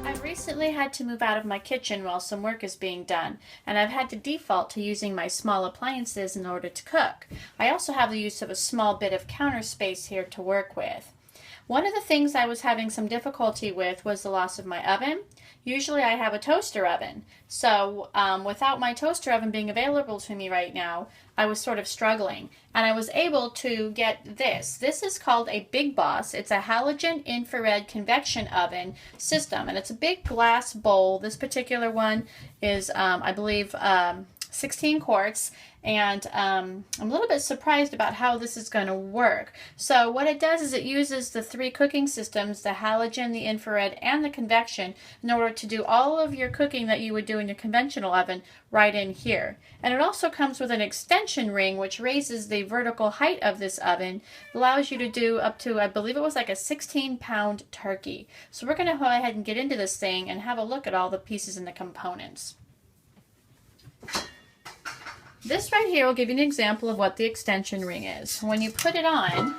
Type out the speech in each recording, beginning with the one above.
I've recently had to move out of my kitchen while some work is being done, and I've had to default to using my small appliances in order to cook. I also have the use of a small bit of counter space here to work with. One of the things I was having some difficulty with was the loss of my oven. Usually I have a toaster oven, so without my toaster oven being available to me right now, I was sort of struggling. And I was able to get this. This is called a Big Boss. It's a halogen infrared convection oven system, and it's a big glass bowl. This particular one is, I believe, 16 quarts, and I'm a little bit surprised about how this is going to work. So what it does is it uses the three cooking systems, the halogen, the infrared, and the convection, in order to do all of your cooking that you would do in your conventional oven right in here. And it also comes with an extension ring which raises the vertical height of this oven, allows you to do up to, I believe it was like a 16-pound turkey. So we're going to go ahead and get into this thing and have a look at all the pieces and the components. This right here will give you an example of what the extension ring is. When you put it on,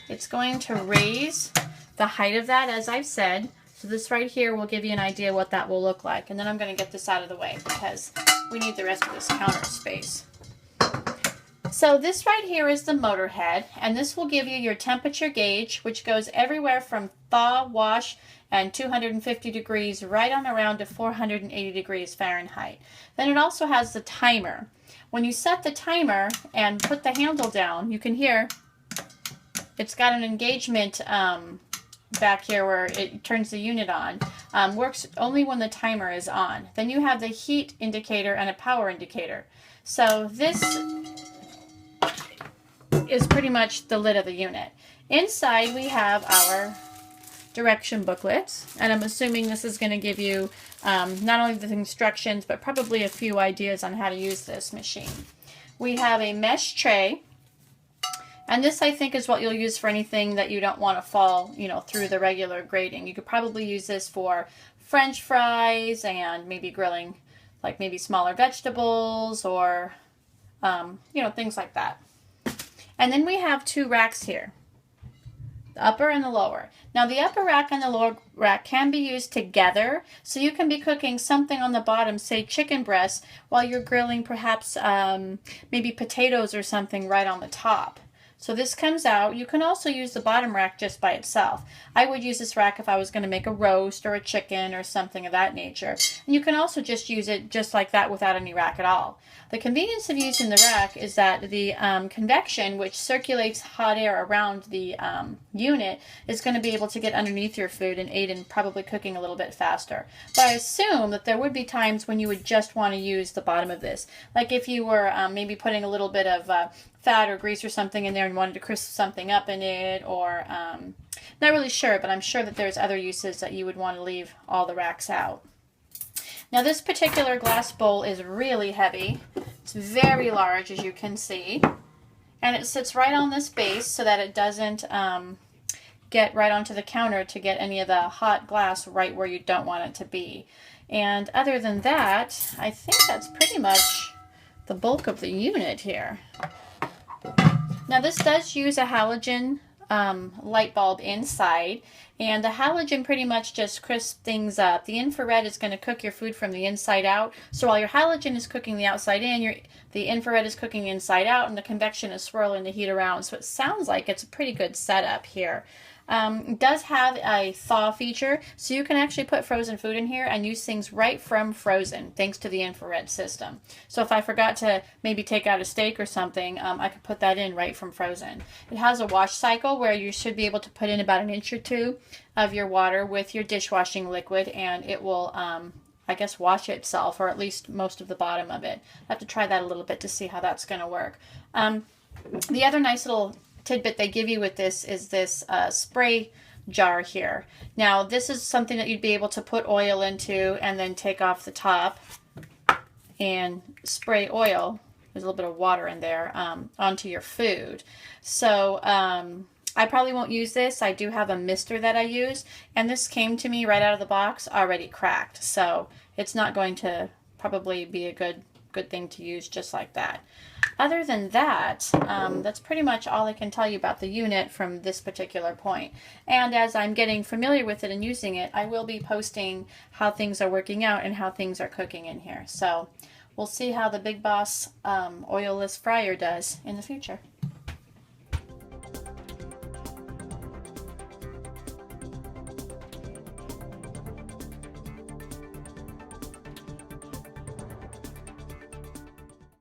it's going to raise the height of that, as I've said. So this right here will give you an idea what that will look like. And then I'm going to get this out of the way because we need the rest of this counter space. So this right here is the motor head, and this will give you your temperature gauge, which goes everywhere from thaw, wash, and 250 degrees right on around to 480 degrees Fahrenheit. Then it also has the timer. When you set the timer and put the handle down, you can hear it's got an engagement back here where it turns the unit on. Works only when the timer is on. Then you have the heat indicator and a power indicator. So this is pretty much the lid of the unit. Inside we have our direction booklets, and I'm assuming this is going to give you not only the instructions but probably a few ideas on how to use this machine. We have a mesh tray, and this I think is what you'll use for anything that you don't want to fall, through the regular grating. You could probably use this for French fries and maybe grilling like maybe smaller vegetables or things like that. And then we have two racks here, the upper and the lower. Now the upper rack and the lower rack can be used together, so you can be cooking something on the bottom, say chicken breast, while you're grilling perhaps maybe potatoes or something right on the top. So this comes out. You can also use the bottom rack just by itself. I would use this rack if I was going to make a roast or a chicken or something of that nature. And you can also just use it just like that without any rack at all. The convenience of using the rack is that the convection, which circulates hot air around the unit, is going to be able to get underneath your food and aid in probably cooking a little bit faster. But I assume that there would be times when you would just want to use the bottom of this. Like if you were maybe putting a little bit of fat or grease or something in there and wanted to crisp something up in it, or not really sure, but I'm sure that there's other uses that you would want to leave all the racks out. Now this particular glass bowl is really heavy. It's very large, as you can see, and it sits right on this base so that it doesn't get right onto the counter to get any of the hot glass right where you don't want it to be. And other than that, I think that's pretty much the bulk of the unit here. Now this does use a halogen light bulb inside, and the halogen pretty much just crisps things up. The infrared is going to cook your food from the inside out, so while your halogen is cooking the outside in, the infrared is cooking the inside out, and the convection is swirling the heat around. So it sounds like it's a pretty good setup here. It does have a thaw feature, so you can actually put frozen food in here and use things right from frozen, thanks to the infrared system. So if I forgot to maybe take out a steak or something, I could put that in right from frozen. It has a wash cycle where you should be able to put in about an inch or two of your water with your dishwashing liquid, and it will I guess wash itself, or at least most of the bottom of it. I have to try that a little bit to see how that's going to work. The other nice little tidbit they give you with this is this spray jar here. Now this is something that you'd be able to put oil into and then take off the top and spray oil, there's a little bit of water in there, onto your food. So I probably won't use this. I do have a mister that I use, and this came to me right out of the box already cracked, so it's not going to probably be a good good thing to use just like that. Other than that, that's pretty much all I can tell you about the unit from this particular point. And as I'm getting familiar with it and using it, I will be posting how things are working out and how things are cooking in here. So we'll see how the Big Boss oilless fryer does in the future.